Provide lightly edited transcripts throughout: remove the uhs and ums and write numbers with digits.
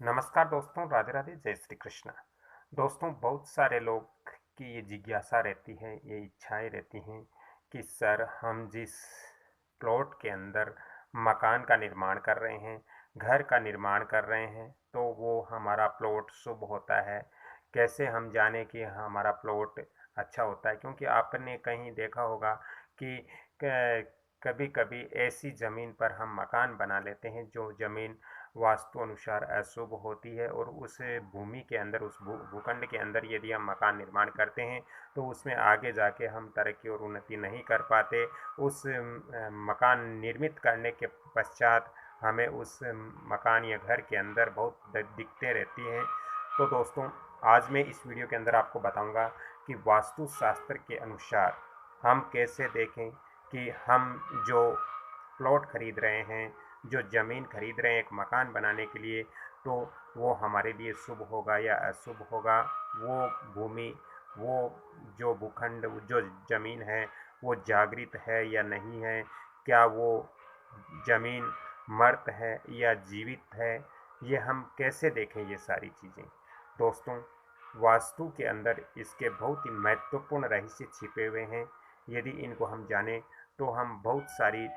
नमस्कार दोस्तों, राधे राधे, जय श्री कृष्ण। दोस्तों, बहुत सारे लोग की ये जिज्ञासा रहती है, ये इच्छाएं रहती हैं कि सर हम जिस प्लॉट के अंदर मकान का निर्माण कर रहे हैं, घर का निर्माण कर रहे हैं, तो वो हमारा प्लॉट शुभ होता है। कैसे हम जाने कि हमारा प्लॉट अच्छा होता है? क्योंकि आपने कहीं देखा होगा कि कभी कभी ऐसी ज़मीन पर हम मकान बना लेते हैं जो ज़मीन वास्तु अनुसार अशुभ होती है, और उस भूमि के अंदर, उस भूखंड के अंदर यदि हम मकान निर्माण करते हैं तो उसमें आगे जाके हम तरक्की और उन्नति नहीं कर पाते। उस मकान निर्मित करने के पश्चात हमें उस मकान या घर के अंदर बहुत दिक्कतें रहती हैं। तो दोस्तों, आज मैं इस वीडियो के अंदर आपको बताऊंगा कि वास्तु शास्त्र के अनुसार हम कैसे देखें कि हम जो प्लॉट खरीद रहे हैं, जो ज़मीन खरीद रहे हैं एक मकान बनाने के लिए, तो वो हमारे लिए शुभ होगा या अशुभ होगा। वो भूमि, वो जो भूखंड, जो ज़मीन है, वो जागृत है या नहीं है? क्या वो ज़मीन मर्त है या जीवित है? ये हम कैसे देखें ये सारी चीज़ें? दोस्तों, वास्तु के अंदर इसके बहुत ही महत्वपूर्ण रहस्य छिपे हुए हैं। यदि इनको हम जानें तो हम बहुत सारी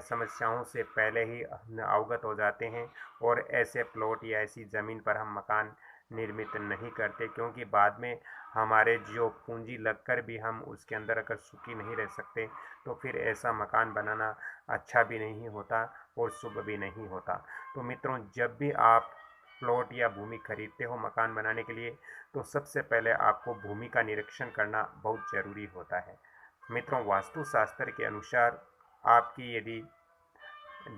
समस्याओं से पहले ही अवगत हो जाते हैं, और ऐसे प्लॉट या ऐसी ज़मीन पर हम मकान निर्मित नहीं करते, क्योंकि बाद में हमारे जो पूंजी लगकर भी हम उसके अंदर अगर सुखी नहीं रह सकते, तो फिर ऐसा मकान बनाना अच्छा भी नहीं होता और शुभ भी नहीं होता। तो मित्रों, जब भी आप प्लॉट या भूमि खरीदते हो मकान बनाने के लिए, तो सबसे पहले आपको भूमि का निरीक्षण करना बहुत ज़रूरी होता है। मित्रों, वास्तुशास्त्र के अनुसार आपकी यदि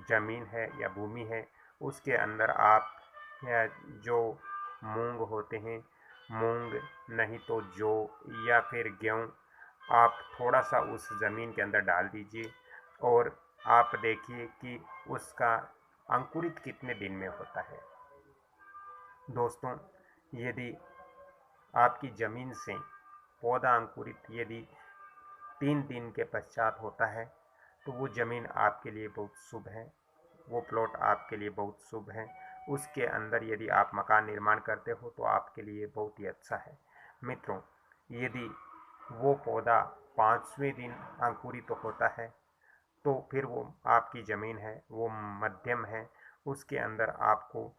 ज़मीन है या भूमि है, उसके अंदर आप या जो मूंग होते हैं, मूंग नहीं तो जौ या फिर गेहूँ, आप थोड़ा सा उस ज़मीन के अंदर डाल दीजिए, और आप देखिए कि उसका अंकुरित कितने दिन में होता है। दोस्तों, यदि आपकी ज़मीन से पौधा अंकुरित यदि 3 दिन के पश्चात होता है, तो वो ज़मीन आपके लिए बहुत शुभ है, वो प्लॉट आपके लिए बहुत शुभ है। उसके अंदर यदि आप मकान निर्माण करते हो तो आपके लिए बहुत ही अच्छा है। मित्रों, यदि वो पौधा 5वें दिन अंकुरित तो होता है, तो फिर वो आपकी ज़मीन है, वो मध्यम है, उसके अंदर आपको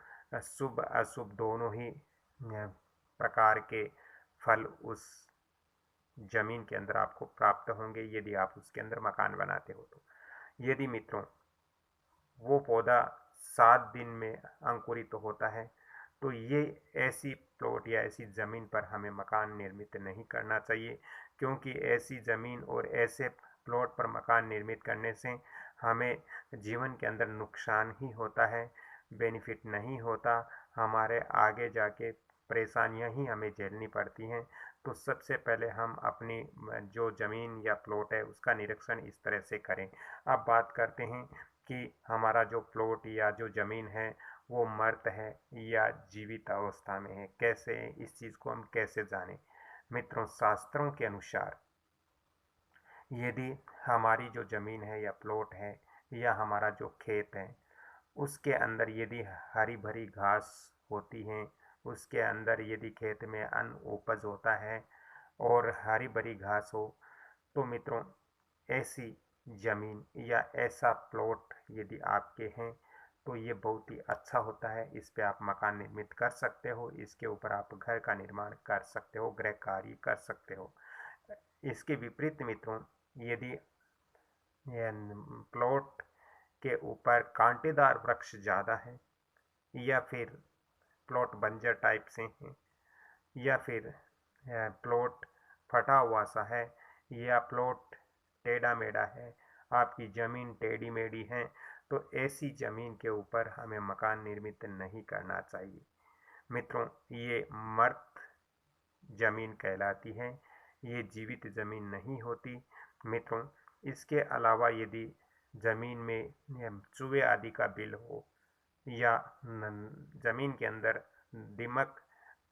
शुभ अशुभ दोनों ही प्रकार के फल उस ज़मीन के अंदर आपको प्राप्त होंगे, यदि आप उसके अंदर मकान बनाते हो तो। यदि मित्रों वो पौधा 7 दिन में अंकुरित तो होता है, तो ये ऐसी प्लॉट या ऐसी ज़मीन पर हमें मकान निर्मित नहीं करना चाहिए, क्योंकि ऐसी ज़मीन और ऐसे प्लॉट पर मकान निर्मित करने से हमें जीवन के अंदर नुकसान ही होता है, बेनिफिट नहीं होता। हमारे आगे जाके परेशानियां ही हमें झेलनी पड़ती हैं। तो सबसे पहले हम अपनी जो ज़मीन या प्लॉट है उसका निरीक्षण इस तरह से करें। अब बात करते हैं कि हमारा जो प्लॉट या जो ज़मीन है वो मर्त है या जीवित अवस्था में है। कैसे, इस चीज़ को हम कैसे जानें? मित्रों, शास्त्रों के अनुसार यदि हमारी जो ज़मीन है या प्लॉट है या हमारा जो खेत है, उसके अंदर यदि हरी भरी घास होती है, उसके अंदर यदि खेत में अन्न उपज होता है और हरी भरी घास हो, तो मित्रों ऐसी ज़मीन या ऐसा प्लॉट यदि आपके हैं, तो ये बहुत ही अच्छा होता है। इस पे आप मकान निर्मित कर सकते हो, इसके ऊपर आप घर का निर्माण कर सकते हो, गृह कार्य कर सकते हो। इसके विपरीत मित्रों, यदि प्लॉट के ऊपर कांटेदार वृक्ष ज़्यादा है, या फिर प्लॉट बंजर टाइप से हैं, या फिर प्लॉट फटा हुआ सा है, या प्लॉट टेढ़ा मेढ़ा है, आपकी ज़मीन टेढ़ी मेढ़ी है, तो ऐसी ज़मीन के ऊपर हमें मकान निर्मित नहीं करना चाहिए। मित्रों, ये मर्त ज़मीन कहलाती है, ये जीवित ज़मीन नहीं होती। मित्रों, इसके अलावा यदि ज़मीन में चूहे आदि का बिल हो, या ज़मीन के अंदर दीमक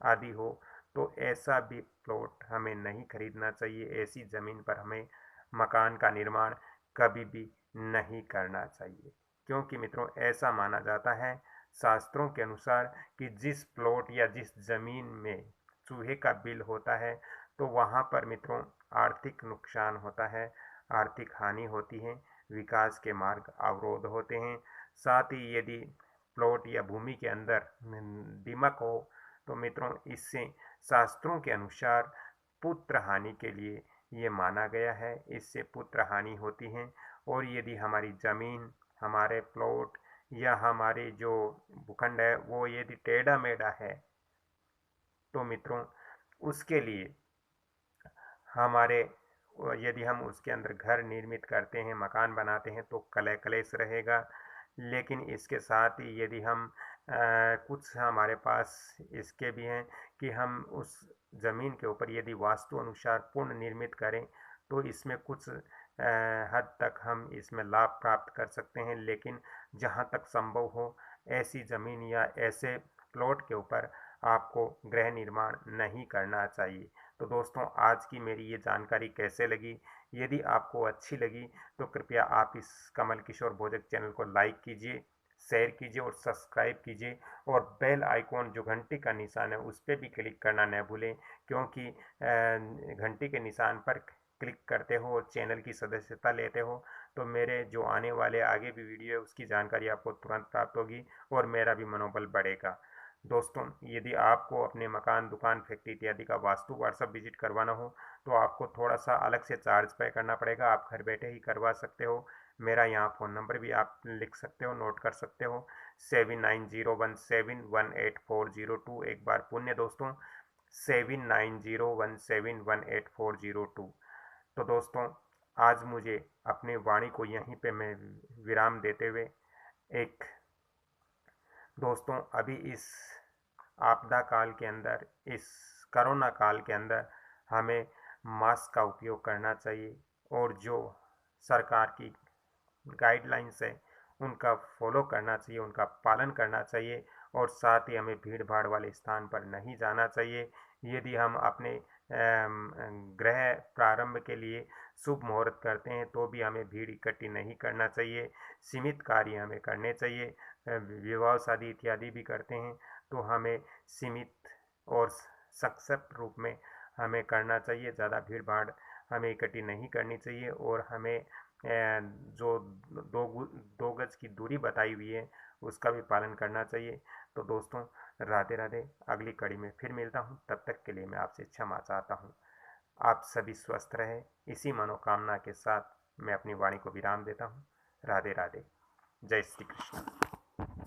आदि हो, तो ऐसा भी प्लॉट हमें नहीं खरीदना चाहिए। ऐसी ज़मीन पर हमें मकान का निर्माण कभी भी नहीं करना चाहिए, क्योंकि मित्रों ऐसा माना जाता है शास्त्रों के अनुसार कि जिस प्लॉट या जिस ज़मीन में चूहे का बिल होता है तो वहाँ पर मित्रों आर्थिक नुकसान होता है, आर्थिक हानि होती है, विकास के मार्ग अवरोध होते हैं। साथ ही यदि प्लॉट या भूमि के अंदर दीमक हो तो मित्रों इससे शास्त्रों के अनुसार पुत्र हानि के लिए ये माना गया है, इससे पुत्र हानि होती है। और यदि हमारी ज़मीन, हमारे प्लॉट या हमारी जो भूखंड है वो यदि टेढ़ा मेढ़ा है तो मित्रों उसके लिए हमारे यदि हम उसके अंदर घर निर्मित करते हैं, मकान बनाते हैं तो कलह कलेश रहेगा। लेकिन इसके साथ ही यदि हम कुछ हमारे पास इसके भी हैं कि हम उस ज़मीन के ऊपर यदि वास्तु अनुसार पुनः निर्मित करें तो इसमें कुछ हद तक हम इसमें लाभ प्राप्त कर सकते हैं। लेकिन जहाँ तक संभव हो ऐसी ज़मीन या ऐसे प्लॉट के ऊपर आपको गृह निर्माण नहीं करना चाहिए। तो दोस्तों आज की मेरी ये जानकारी कैसे लगी? यदि आपको अच्छी लगी तो कृपया आप इस कमल किशोर भोजक चैनल को लाइक कीजिए, शेयर कीजिए और सब्सक्राइब कीजिए और बेल आइकॉन जो घंटी का निशान है उस पर भी क्लिक करना न भूलें, क्योंकि घंटी के निशान पर क्लिक करते हो और चैनल की सदस्यता लेते हो तो मेरे जो आने वाले आगे भी वीडियो है उसकी जानकारी आपको तुरंत प्राप्त होगी और मेरा भी मनोबल बढ़ेगा। दोस्तों यदि आपको अपने मकान, दुकान, फैक्ट्री इत्यादि का वास्तु व्हाट्सएप विजिट करवाना हो तो आपको थोड़ा सा अलग से चार्ज पे करना पड़ेगा। आप घर बैठे ही करवा सकते हो। मेरा यहाँ फ़ोन नंबर भी आप लिख सकते हो, नोट कर सकते हो, 7901718402। एक बार पुण्य दोस्तों, 7901718402। तो दोस्तों आज मुझे अपनी वाणी को यहीं पे मैं विराम देते हुए एक दोस्तों अभी इस आपदा काल के अंदर, इस कोरोना काल के अंदर हमें मास्क का उपयोग करना चाहिए और जो सरकार की गाइडलाइंस है उनका फॉलो करना चाहिए, उनका पालन करना चाहिए और साथ ही हमें भीड़ भाड़ वाले स्थान पर नहीं जाना चाहिए। यदि हम अपने गृह प्रारंभ के लिए शुभ मुहूर्त करते हैं तो भी हमें भीड़ इकट्ठी नहीं करना चाहिए, सीमित कार्य हमें करने चाहिए। विवाह शादी इत्यादि भी करते हैं तो हमें सीमित और संक्षिप्त रूप में हमें करना चाहिए, ज़्यादा भीड़ भाड़ हमें इकट्ठी नहीं करनी चाहिए और हमें जो दो गज की दूरी बताई हुई है उसका भी पालन करना चाहिए। तो दोस्तों राधे राधे, अगली कड़ी में फिर मिलता हूँ, तब तक के लिए मैं आपसे क्षमा चाहता हूँ। आप सभी स्वस्थ रहें, इसी मनोकामना के साथ मैं अपनी वाणी को विराम देता हूँ। राधे राधे, जय श्री कृष्ण।